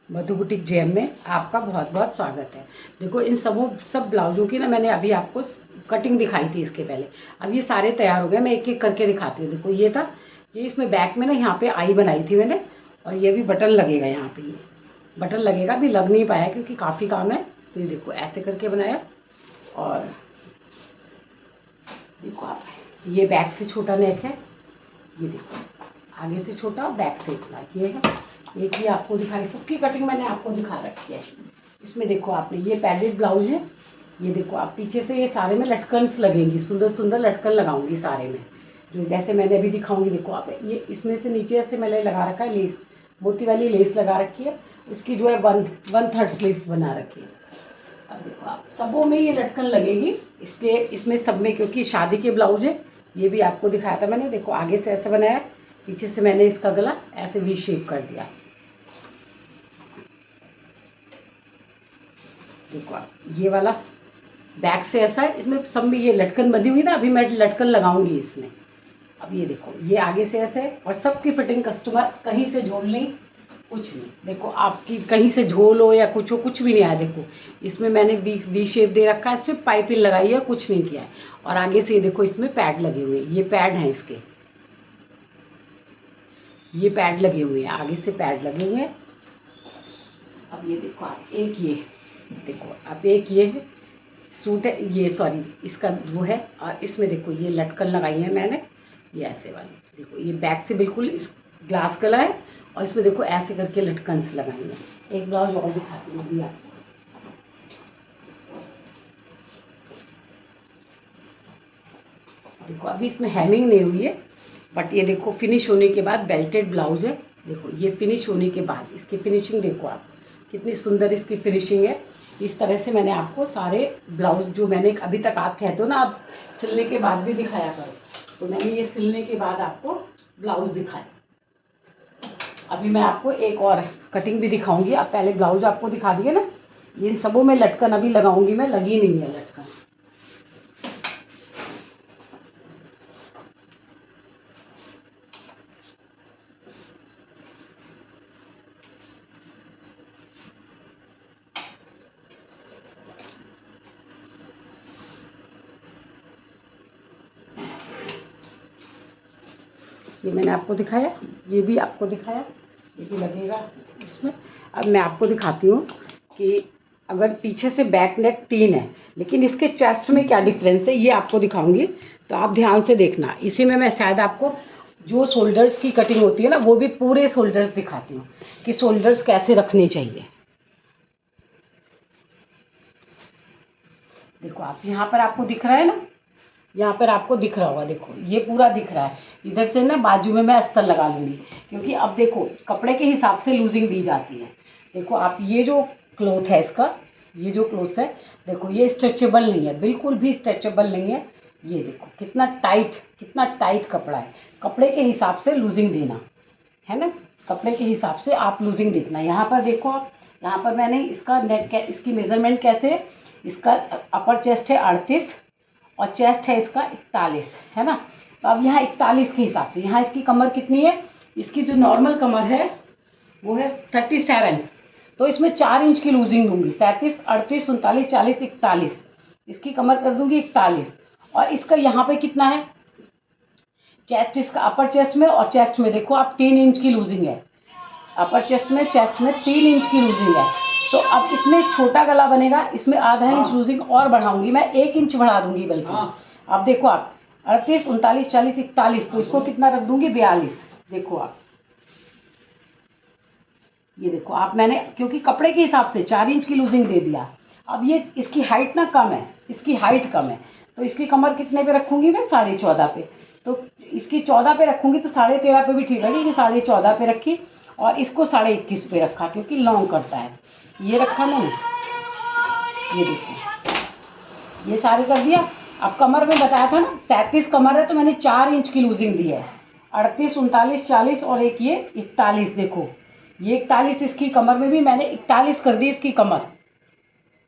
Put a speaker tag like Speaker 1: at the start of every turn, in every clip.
Speaker 1: मधु boutique JM में आपका बहुत बहुत स्वागत है। देखो इन सब ब्लाउजों की ना मैंने अभी आपको कटिंग दिखाई थी इसके पहले। अब ये सारे तैयार हो गए, मैं एक एक करके दिखाती हूँ। देखो ये था, ये इसमें बैक में ना यहाँ पे आई बनाई थी मैंने, और ये भी बटन लगेगा यहाँ पे, ये बटन लगेगा। अभी लग नहीं पाया क्योंकि काफ़ी काम है। तो ये देखो ऐसे करके बनाया, और देखो आप, ये बैक से छोटा नेक है, ये देखो आगे से छोटा और बैक से इतना ये है। एक ही आपको दिखाई, सबकी कटिंग मैंने आपको दिखा रखी है। इसमें देखो आपने, ये पैडेड ब्लाउज है। ये देखो आप पीछे से ये सारे में लटकन्स लगेंगी, सुंदर सुंदर लटकन लगाऊंगी सारे में, जो जैसे मैंने अभी दिखाऊंगी। देखो आप, ये इसमें से नीचे से मैंने लगा रखा है लेस, मोती वाली लेस लगा रखी है। उसकी जो है 1/3 स्लीव्स बना रखी है। अब देखो आप, सबों में ये लटकन लगेगी, इसलिए इसमें सब में, क्योंकि शादी के ब्लाउज है। ये भी आपको दिखाया था मैंने। देखो आगे से ऐसे बनाया, पीछे से मैंने इसका गला ऐसे वी शेप कर दिया। देखो आप, ये वाला बैक से ऐसा है, इसमें सब में ये लटकन बंधी हुई ना, अभी मैं लटकन लगाऊंगी इसमें। अब ये देखो, ये आगे से ऐसे, और सबकी फिटिंग कस्टमर कहीं से झोल नहीं, कुछ नहीं। देखो आपकी कहीं से झोल हो या कुछ हो, कुछ भी नहीं आया। देखो इसमें मैंने वी शेप दे रखा है, सिर्फ पाइपिंग लगाई है, कुछ नहीं किया है। और आगे से ये देखो, इसमें पैड लगे हुए हैं, ये पैड हैं इसके, ये पैड लगे हुए हैं, आगे से पैड लगे हुए हैं। अब ये देखो आप, एक ये देखो आप, एक ये है सूट है, ये सॉरी इसका वो है, और इसमें देखो ये लटकन लगाई है मैंने, ये ऐसे वाली। देखो ये बैक से बिल्कुल इस ग्लास कलर है, और इसमें देखो ऐसे करके लटकन्स लगाई है। एक ब्लाउज और दिखाती हूँ अभी आपको। देखो अभी इसमें हेमिंग नहीं हुई है, बट ये देखो फिनिश होने के बाद बेल्टेड ब्लाउज है। देखो ये फिनिश होने के बाद इसकी फिनिशिंग देखो आप, कितनी सुंदर इसकी फिनिशिंग है। इस तरह से मैंने आपको सारे ब्लाउज, जो मैंने अभी तक आप कहते हो ना आप सिलने के बाद भी दिखाया करो, तो मैंने ये सिलने के बाद आपको ब्लाउज दिखाया। अभी मैं आपको एक और कटिंग भी दिखाऊंगी। अब पहले ब्लाउज आपको दिखा दिए ना, इन सबों में लटकन अभी लगाऊंगी मैं, लगी नहीं है लटकन। ये मैंने आपको दिखाया, ये भी आपको दिखाया, ये भी लगेगा इसमें। अब मैं आपको दिखाती हूँ कि अगर पीछे से बैक नेक 3 है, लेकिन इसके चेस्ट में क्या डिफरेंस है, ये आपको दिखाऊंगी, तो आप ध्यान से देखना। इसी में मैं शायद आपको जो शोल्डर्स की कटिंग होती है ना, वो भी पूरे शोल्डर्स दिखाती हूँ कि शोल्डर्स कैसे रखने चाहिए। देखो आप, यहाँ पर आपको दिख रहा है ना, यहाँ पर आपको दिख रहा होगा, देखो ये पूरा दिख रहा है। इधर से ना बाजू में मैं अस्तर लगा लूँगी, क्योंकि अब देखो कपड़े के हिसाब से लूजिंग दी जाती है। देखो आप, ये जो क्लॉथ है इसका, ये जो क्लॉथ है, देखो ये स्ट्रेचेबल नहीं है, बिल्कुल भी स्ट्रेचेबल नहीं है। ये देखो कितना टाइट कपड़ा है। कपड़े के हिसाब से लूजिंग देना है ना, कपड़े के हिसाब से आप लूजिंग देखना। यहाँ पर देखो आप, यहाँ पर मैंने इसका नेक, इसकी मेजरमेंट कैसे है, इसका अपर चेस्ट है 38 और चेस्ट है इसका 41, है ना। तो अब यहाँ 41 के हिसाब से, यहाँ इसकी कमर कितनी है, इसकी जो नॉर्मल कमर है वो है 37, तो इसमें 4 इंच की लूजिंग दूंगी। 37, 38, 39, 40, 41, इसकी कमर कर दूंगी 41। और इसका यहाँ पे कितना है, चेस्ट इसका, अपर चेस्ट में और चेस्ट में देखो आप 3 इंच की लूजिंग है। अपर चेस्ट में, चेस्ट में 3 इंच की लूजिंग है। तो अब इसमें छोटा गला बनेगा, इसमें आधा इंच लूजिंग और बढ़ाऊंगी मैं, 1 इंच बढ़ा दूंगी बल्कि। अब देखो आप, 38, 39, 40, 41, तो इसको कितना रख दूंगी, 42। देखो आप, ये देखो आप, मैंने क्योंकि कपड़े के हिसाब से 4 इंच की लूजिंग दे दिया। अब ये इसकी हाइट ना कम है, इसकी हाइट कम है, तो इसकी कमर कितने पे रखूंगी मैं, 14.5 पे। तो इसकी 14 पे रखूंगी, तो 13.5 पे भी ठीक है, ये 14.5 पे रखी, और इसको 21.5 पे रखा, क्योंकि लॉन्ग करता है। ये रखा मैंने, ये देखो ये सारे कर दिया। अब कमर में बताया था ना 37 कमर है, तो मैंने 4 इंच की लूजिंग दी है। 38, 39, 40 और एक ये 41, देखो ये 41, इसकी कमर में भी मैंने 41 कर दी इसकी कमर,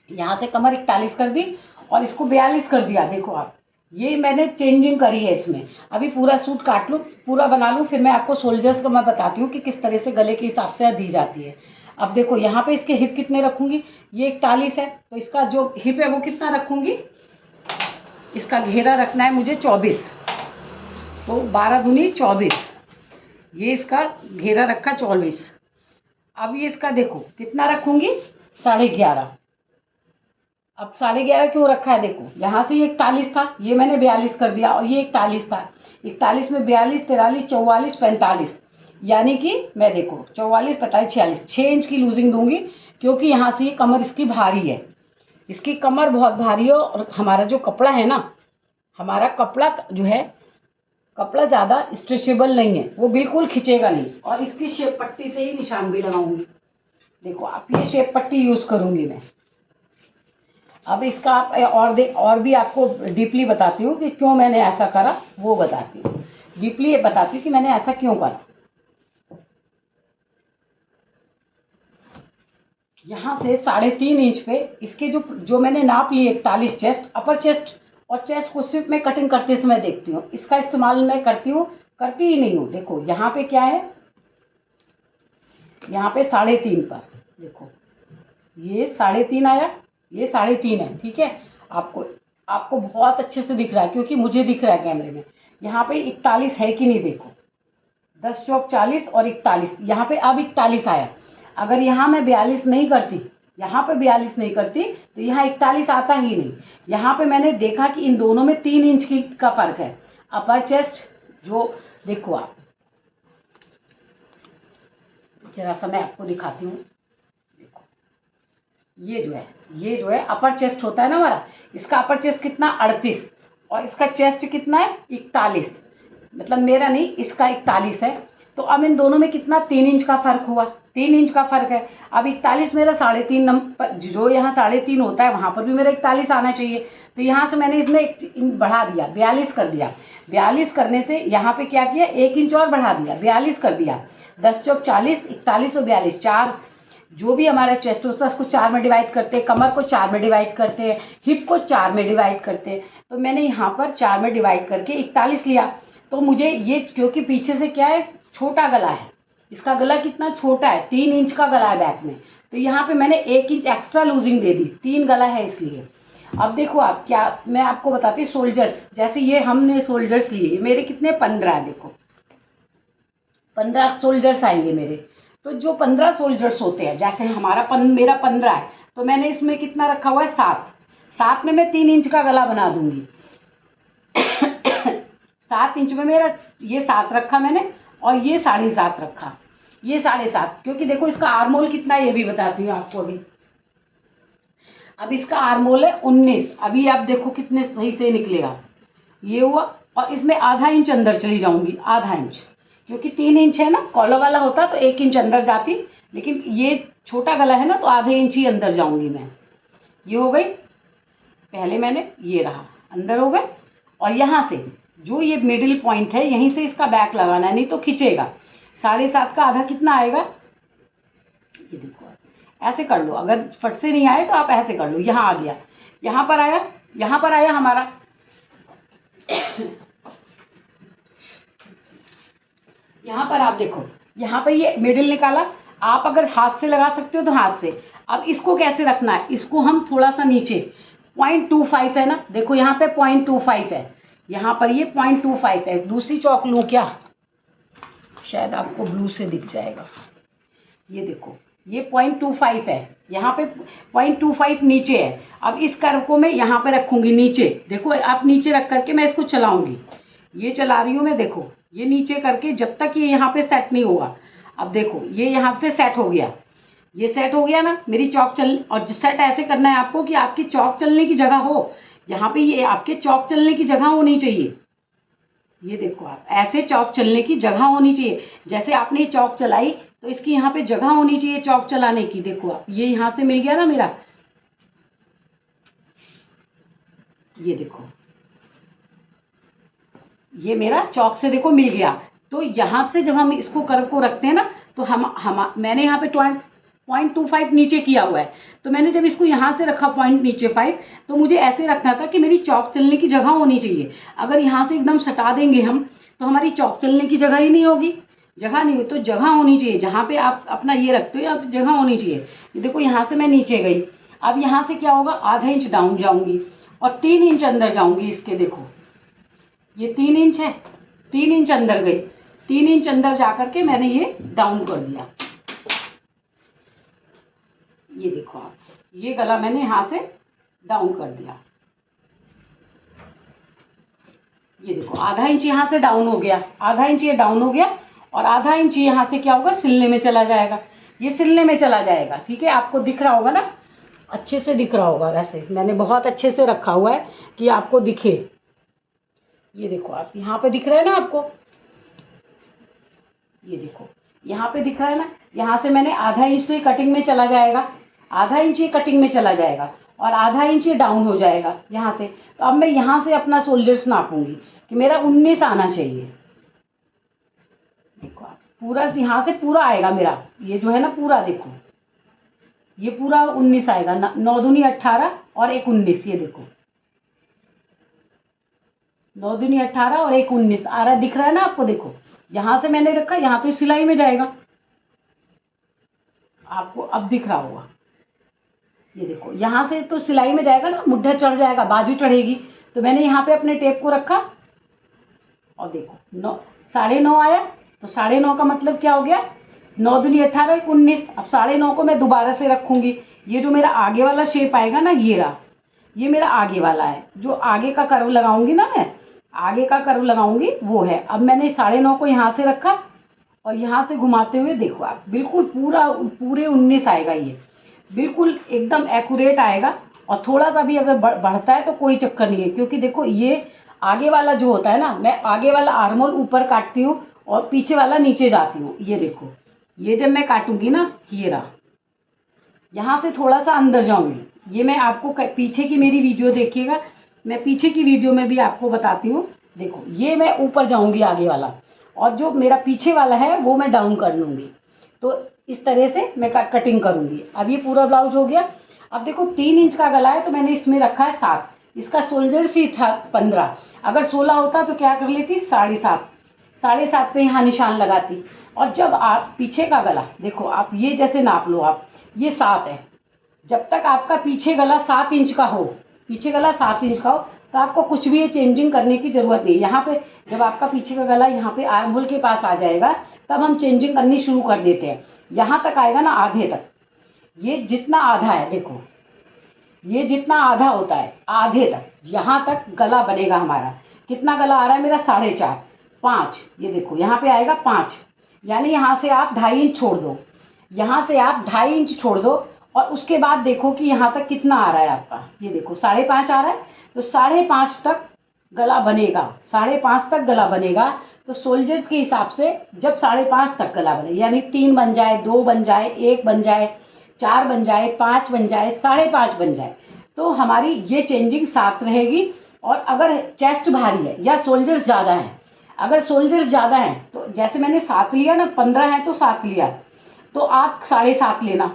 Speaker 1: यहाँ से कमर 41 कर दी, और इसको 42 कर दिया। देखो आप, ये मैंने चेंजिंग करी है इसमें। अभी पूरा सूट काट लूँ, पूरा बना लूँ, फिर मैं आपको शोल्डर्स का मैं बताती हूँ कि किस तरह से गले के हिसाब से दी जाती है। अब देखो यहाँ पे इसके हिप कितने रखूँगी, ये 41 है, तो इसका जो हिप है वो कितना रखूँगी, इसका घेरा रखना है मुझे 24, तो 12 दूनी 24, ये इसका घेरा रखा 24। अब ये इसका देखो कितना रखूँगी, 11.5। अब 11.5 क्यों रखा है, देखो यहाँ से ये 41 था, ये मैंने 42 कर दिया, और ये 41 था, 41 में 42, 43, 44, 45, यानी कि मैं देखो 44, 45, 46, 6 इंच की लूजिंग दूंगी, क्योंकि यहाँ से ये कमर इसकी भारी है, इसकी कमर बहुत भारी है, और हमारा जो कपड़ा है ना, हमारा कपड़ा जो है, कपड़ा ज़्यादा स्ट्रेचेबल नहीं है, वो बिल्कुल खिंचेगा नहीं। और इसकी शेप पट्टी से ही निशान भी लगाऊंगी, देखो आप ये शेप पट्टी यूज़ करूँगी मैं। अब इसका आप और भी आपको डीपली बताती हूँ कि क्यों मैंने ऐसा करा, वो बताती हूँ, डीपली बताती हूँ कि मैंने ऐसा क्यों करा। यहाँ से 3.5 इंच पे इसके जो मैंने नाप लिए 41 चेस्ट, अपर चेस्ट और चेस्ट को सिर्फ मैं कटिंग करते समय देखती हूँ, इसका इस्तेमाल मैं करती ही नहीं हूँ। देखो यहाँ पे क्या है, यहाँ पे 3.5 पर देखो, ये 3.5 आया, ये 3.5 है, ठीक है। आपको बहुत अच्छे से दिख रहा है, क्योंकि मुझे दिख रहा है कैमरे में। यहाँ पे 41 है कि नहीं, देखो 10 चौक 40 और 41, यहाँ पे अब 41 आया। अगर यहाँ मैं 42 नहीं करती, यहाँ पे 42 नहीं करती, तो यहाँ 41 आता ही नहीं। यहाँ पे मैंने देखा कि इन दोनों में 3 इंच का फ़र्क है। अपर चेस्ट जो देखो आप, जरा सा मैं आपको दिखाती हूँ, देखो ये जो है अपर चेस्ट होता है ना हमारा, इसका अपर चेस्ट कितना 38, और इसका चेस्ट कितना है 41, मतलब मेरा नहीं, इसका 41 है। तो अब इन दोनों में कितना 3 इंच का फ़र्क हुआ, 3 इंच का फ़र्क है। अब 41 मेरा 3.5 नंबर, जो यहाँ 3.5 होता है वहाँ पर भी मेरा 41 आना चाहिए। तो यहाँ से मैंने इसमें 1 इंच बढ़ा दिया, 42 कर दिया। 42 करने से यहाँ पे क्या किया, 1 इंच और बढ़ा दिया, 42 कर दिया। 10 चौक 40, 41 और 42, 4, जो भी हमारा चेस्ट होता है उसको 4 में डिवाइड करते हैं, कमर को 4 में डिवाइड करते हैं, हिप को 4 में डिवाइड करते हैं। तो मैंने यहाँ पर 4 में डिवाइड करके 41 लिया। तो मुझे ये, क्योंकि पीछे से क्या है, छोटा गला है, इसका गला कितना छोटा है, 3 इंच का गला है बैक में, तो यहाँ पे मैंने 1 इंच एक्स्ट्रा लूजिंग दे दी, 3 गला है इसलिए। अब देखो आप क्या, मैं आपको बताती हूँ सोल्जर्स, जैसे ये हमने सोल्जर्स लिए, मेरे कितने 15 है, देखो 15 सोल्जर्स आएंगे मेरे। तो जो 15 सोल्जर्स होते हैं, जैसे मेरा 15 है, तो मैंने इसमें कितना रखा हुआ है 7 में मैं 3 इंच का गला बना दूंगी। 7 इंच में मेरा ये 7 रखा मैंने, और ये 7.5 रखा, ये 7.5, क्योंकि देखो इसका आर्मोल कितना है ये भी बताती हूँ आपको अभी। अब इसका आर्मोल है 19, अभी आप देखो कितने सही से निकलेगा, ये हुआ। और इसमें आधा इंच अंदर चली जाऊंगी, आधा इंच, क्योंकि 3 इंच है ना, कॉलर वाला होता तो 1 इंच अंदर जाती, लेकिन ये छोटा गला है ना, तो आधे इंच ही अंदर जाऊंगी मैं। ये हो गई, पहले मैंने ये रहा, अंदर हो गए। और यहाँ से जो ये मिडिल पॉइंट है, यहीं से इसका बैक लगाना है, नहीं तो खिंचेगा। 7.5 का आधा कितना आएगा, ये देखो ऐसे कर लो, अगर फट से नहीं आए तो आप ऐसे कर लो। यहाँ आ गया, यहाँ पर आया हमारा यहाँ पर आप देखो, यहाँ पर ये मिडिल निकाला। आप अगर हाथ से लगा सकते हो तो हाथ से। अब इसको कैसे रखना है, इसको हम थोड़ा सा नीचे 0.25 है ना, देखो यहाँ पे 0.25 है, यहाँ पर ये 0.25 है। दूसरी चौक लूँ क्या, शायद आपको ब्लू से दिख जाएगा, ये देखो ये 0.25 है, यहाँ पे 0.25 नीचे है। अब इस कर्व को मैं यहाँ पे रखूँगी नीचे, देखो आप नीचे रख करके मैं इसको चलाऊँगी, ये चला रही हूँ मैं, देखो ये नीचे करके जब तक ये यहाँ पे सेट नहीं होगा। अब देखो ये यहाँ से सेट हो गया, ये सेट हो गया ना मेरी चौक चल। और सेट ऐसे करना है आपको कि आपकी चौक चलने की जगह हो, यहाँ पे ये आपके चौक चलने की जगह होनी चाहिए। ये देखो आप ऐसे चौक चलने की जगह होनी चाहिए, जैसे आपने ये चौक चलाई तो इसकी यहाँ पे जगह होनी चाहिए चौक चलाने की। देखो आप, ये यहाँ से मिल गया ना मेरा, ये देखो ये मेरा चौक से देखो मिल गया। तो यहाँ से जब हम इसको कर्व को रखते हैं ना, तो मैंने यहाँ पे 0.25 नीचे किया हुआ है, तो मैंने जब इसको यहाँ से रखा पॉइंट नीचे 5, तो मुझे ऐसे रखना था कि मेरी चौक चलने की जगह होनी चाहिए। अगर यहाँ से एकदम सटा देंगे हम, तो हमारी चौक चलने की जगह ही नहीं होगी। जगह नहीं हो तो जगह होनी चाहिए, जहाँ पे आप अपना ये रखते हो आप जगह होनी चाहिए। देखो यहाँ से मैं नीचे गई, अब यहाँ से क्या होगा, आधा इंच डाउन जाऊंगी और 3 इंच अंदर जाऊंगी इसके। देखो ये 3 इंच है, 3 इंच अंदर गई, 3 इंच अंदर जा करके मैंने ये डाउन कर दिया। ये देखो आप, ये गला मैंने यहाँ से डाउन कर दिया। ये देखो आधा इंच यहाँ से डाउन हो गया, आधा इंच ये डाउन हो गया और आधा इंच यहाँ से क्या होगा, सिलने में चला जाएगा। ये सिलने में चला जाएगा, ठीक है। आपको दिख रहा होगा ना, अच्छे से दिख रहा होगा। वैसे मैंने बहुत अच्छे से रखा हुआ है कि आपको दिखे। ये देखो आप, यहाँ पे दिख रहा है ना आपको, ये देखो यहाँ पे दिख रहा है ना, यहाँ से मैंने आधा इंच तो ये कटिंग में चला जाएगा, आधा इंच ये कटिंग में चला जाएगा और आधा इंच ये डाउन हो जाएगा यहाँ से। तो अब मैं यहाँ से अपना शोल्डर्स नापूंगी कि मेरा 19 आना चाहिए। देखो आप, पूरा यहाँ से पूरा आएगा मेरा, ये जो है ना पूरा, देखो ये पूरा 19 आएगा। 9 दूनी 18 और 1 19, ये देखो 9 दूनी 18 और 1 19 आ रहा, दिख रहा है ना आपको। देखो यहाँ से मैंने रखा, यहाँ तो सिलाई में जाएगा, आपको अब दिख रहा होगा। ये देखो यहाँ से तो सिलाई में जाएगा ना, मुड्ढा चढ़ जाएगा, बाजू चढ़ेगी। तो मैंने यहाँ पे अपने टेप को रखा और देखो 9.5 आया। तो 9.5 का मतलब क्या हो गया, 9 दूनी 18 1 19। अब 9.5 को मैं दोबारा से रखूंगी। ये जो मेरा आगे वाला शेप आएगा ना, ये रहा, ये मेरा आगे वाला है। जो आगे का कर्व लगाऊंगी ना, मैं आगे का कर्व लगाऊंगी वो है। अब मैंने 9.5 को यहाँ से रखा और यहाँ से घुमाते हुए देखो आप, बिल्कुल पूरे 19 आएगा। ये बिल्कुल एकदम एक्यूरेट आएगा। और थोड़ा सा भी अगर बढ़ता है तो कोई चक्कर नहीं है, क्योंकि देखो ये आगे वाला जो होता है ना, मैं आगे वाला आर्मोल ऊपर काटती हूँ और पीछे वाला नीचे जाती हूँ। ये देखो, ये जब मैं काटूंगी ना, ये रहा, यहाँ से थोड़ा सा अंदर जाऊंगी। ये मैं आपको पीछे की मेरी वीडियो देखिएगा, मैं पीछे की वीडियो में भी आपको बताती हूँ। देखो ये मैं ऊपर जाऊंगी आगे वाला, और जो मेरा पीछे वाला है वो मैं डाउन कर लूँगी। तो इस तरह से मैं कटिंग करूँगी। अब ये पूरा ब्लाउज हो गया। अब देखो 3 इंच का गला है तो मैंने इसमें रखा है 7। इसका शोल्डर्स ही था 15। अगर 16 होता तो क्या कर लेती, 7.5, 7.5 पे यहाँ निशान लगाती। और जब आप पीछे का गला देखो, आप ये जैसे नाप लो, आप ये 7 है। जब तक आपका पीछे गला 7 इंच का हो, पीछे गला 7 इंच का हो, तो आपको कुछ भी ये चेंजिंग करने की ज़रूरत नहीं है। यहाँ पे जब आपका पीछे का गला यहाँ पे आर्म होल के पास आ जाएगा, तब हम चेंजिंग करनी शुरू कर देते हैं। यहाँ तक आएगा ना, आधे तक, ये जितना आधा है, देखो ये जितना आधा होता है, आधे तक यहाँ तक गला बनेगा हमारा। कितना गला आ रहा है मेरा, 4.5, 5। ये देखो यहाँ पे आएगा 5, यानी यहाँ से आप 2.5 इंच छोड़ दो, यहाँ से आप 2.5 इंच छोड़ दो। और उसके बाद देखो कि यहाँ तक कितना आ रहा है आपका। ये देखो 5.5 आ रहा है, तो 5.5 तक गला बनेगा, 5.5 तक गला बनेगा। तो सोल्जर्स के हिसाब से जब 5.5 तक गला बने, यानी 3 बन जाए, 2 बन जाए, 1 बन जाए, 4 बन जाए, 5 बन जाए, 5.5 बन जाए, तो हमारी ये चेंजिंग 7 रहेगी। और अगर चेस्ट भारी है या सोल्जर्स ज़्यादा हैं, अगर सोल्जर्स ज़्यादा हैं तो जैसे मैंने 7 लिया ना, 15 है तो 7 लिया, तो आप 7.5 लेना।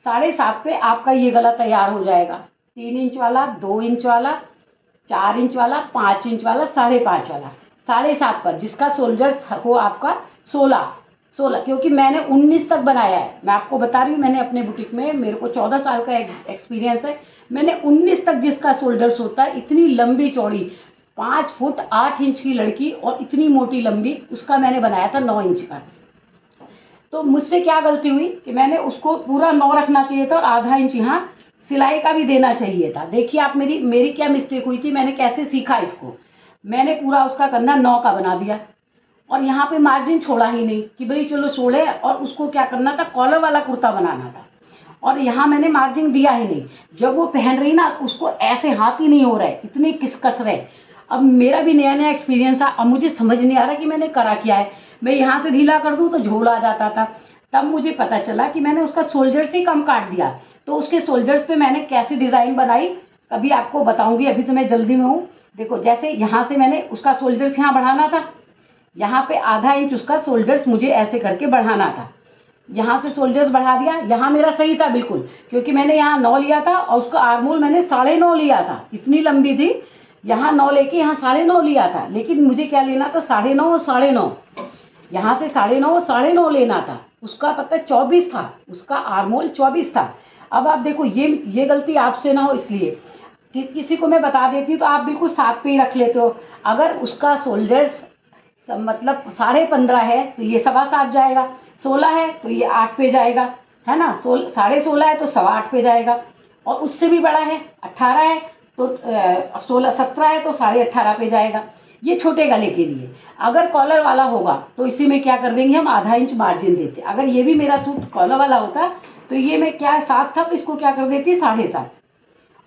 Speaker 1: 7.5 पे आपका ये गला तैयार हो जाएगा। 3 इंच वाला, 2 इंच वाला, 4 इंच वाला, 5 इंच वाला, 5.5 वाला। 7.5 पर जिसका शोल्डर्स हो आपका 16, क्योंकि मैंने 19 तक बनाया है। मैं आपको बता रही हूँ, मैंने अपने बुटीक में, मेरे को 14 साल का एक्सपीरियंस है। मैंने 19 तक जिसका शोल्डर्स होता है, इतनी लंबी चौड़ी 5 फुट 8 इंच की लड़की और इतनी मोटी लंबी, उसका मैंने बनाया था 9 इंच का। तो मुझसे क्या गलती हुई कि मैंने उसको पूरा 9 रखना चाहिए था और आधा इंच यहाँ सिलाई का भी देना चाहिए था। देखिए आप, मेरी क्या मिस्टेक हुई थी, मैंने कैसे सीखा इसको। मैंने पूरा उसका कंधा 9 का बना दिया और यहाँ पे मार्जिन छोड़ा ही नहीं कि भाई चलो छोड़े, और उसको क्या करना था, कॉलर वाला कुर्ता बनाना था, और यहाँ मैंने मार्जिन दिया ही नहीं। जब वो पहन रही ना, उसको ऐसे हाथ ही नहीं हो रहे, इतनी किसकस रहे। अब मेरा भी नया नया एक्सपीरियंस था, अब मुझे समझ नहीं आ रहा कि मैंने करा क्या है। मैं यहाँ से ढीला कर दूँ तो झोल आ जाता था। तब मुझे पता चला कि मैंने उसका शोल्डर्स ही कम काट दिया। तो उसके शोल्डर्स पे मैंने कैसी डिज़ाइन बनाई, कभी आपको बताऊंगी, अभी तो मैं जल्दी में हूँ। देखो जैसे यहाँ से मैंने उसका शोल्डर्स यहाँ बढ़ाना था, यहाँ पे आधा इंच उसका शोल्डर्स मुझे ऐसे करके बढ़ाना था। यहाँ से शोल्डर्स बढ़ा दिया, यहाँ मेरा सही था बिल्कुल, क्योंकि मैंने यहाँ 9 लिया था और उसका आर्मोल मैंने 9.5 लिया था, इतनी लंबी थी। यहाँ 9 लेके यहाँ 9.5 लिया था, लेकिन मुझे क्या लेना था, 9.5 और 9.5। यहाँ से 9.5 लेना था, उसका पता 24 था, उसका आर्मोल 24 था। अब आप देखो ये गलती आपसे ना हो इसलिए कि किसी को मैं बता देती हूँ तो आप बिल्कुल 7 पे ही रख लेते हो। अगर उसका शोल्डर्स मतलब 15.5 है तो ये 7.25 जाएगा, 16 है तो ये 8 पे जाएगा, है ना, 16.5 है तो 8.25 पे जाएगा, और उससे भी बड़ा है 18 है तो 17 है तो 18.5 पे जाएगा। ये छोटे गले के लिए। अगर कॉलर वाला होगा तो इसी में क्या कर देंगे हम, आधा इंच मार्जिन देते। अगर ये भी मेरा सूट कॉलर वाला होता तो ये मैं क्या 7 था तो इसको क्या कर देती 7.5,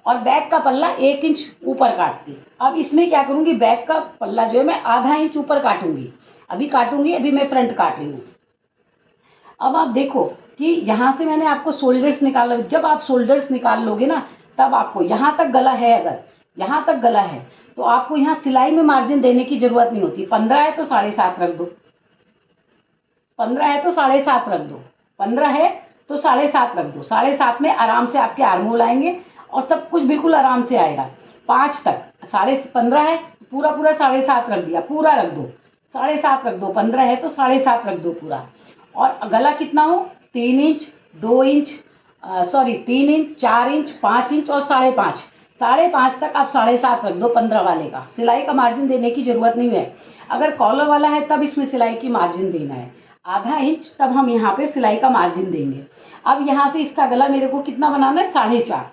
Speaker 1: और बैक का पल्ला 1 इंच ऊपर काटती। अब इसमें क्या करूँगी, बैक का पल्ला जो है मैं आधा इंच ऊपर काटूंगी, अभी मैं फ्रंट काट रही हूँ। अब आप देखो कि यहाँ से मैंने आपको शोल्डर्स निकाला, जब आप शोल्डर्स निकाल लोगे ना तब आपको यहाँ तक गला है, अगर यहाँ तक गला है तो आपको यहाँ सिलाई में मार्जिन देने की ज़रूरत नहीं होती। 15 है तो 7.5 रख दो, 15 है तो 7.5 रख दो, 15 है तो 7.5 रख दो। 7.5 में आराम से आपके आर्महोल आएंगे और सब कुछ बिल्कुल आराम से आएगा। 5 तक 15 है, पूरा 7.5 रख दिया, पूरा रख दो, 7.5 रख दो। 15 है तो 7.5 रख दो पूरा। और गला कितना हो, 3 inch, 2 inch, 3 inch, 4 inch, 5 inch और 5.5, 5.5 तक आप 7.5 रख दो 15 वाले का। सिलाई का मार्जिन देने की ज़रूरत नहीं है। अगर कॉलर वाला है तब इसमें सिलाई की मार्जिन देना है, आधा इंच, तब हम यहाँ पे सिलाई का मार्जिन देंगे। अब यहाँ से इसका गला मेरे को कितना बनाना है, 4.5,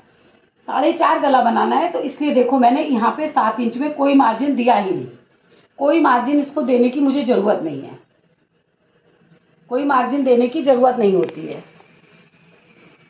Speaker 1: 4.5 गला बनाना है, तो इसलिए देखो मैंने यहाँ पे 7 इंच में कोई मार्जिन दिया ही नहीं। कोई मार्जिन इसको देने की मुझे ज़रूरत नहीं है, कोई मार्जिन देने की ज़रूरत नहीं होती है।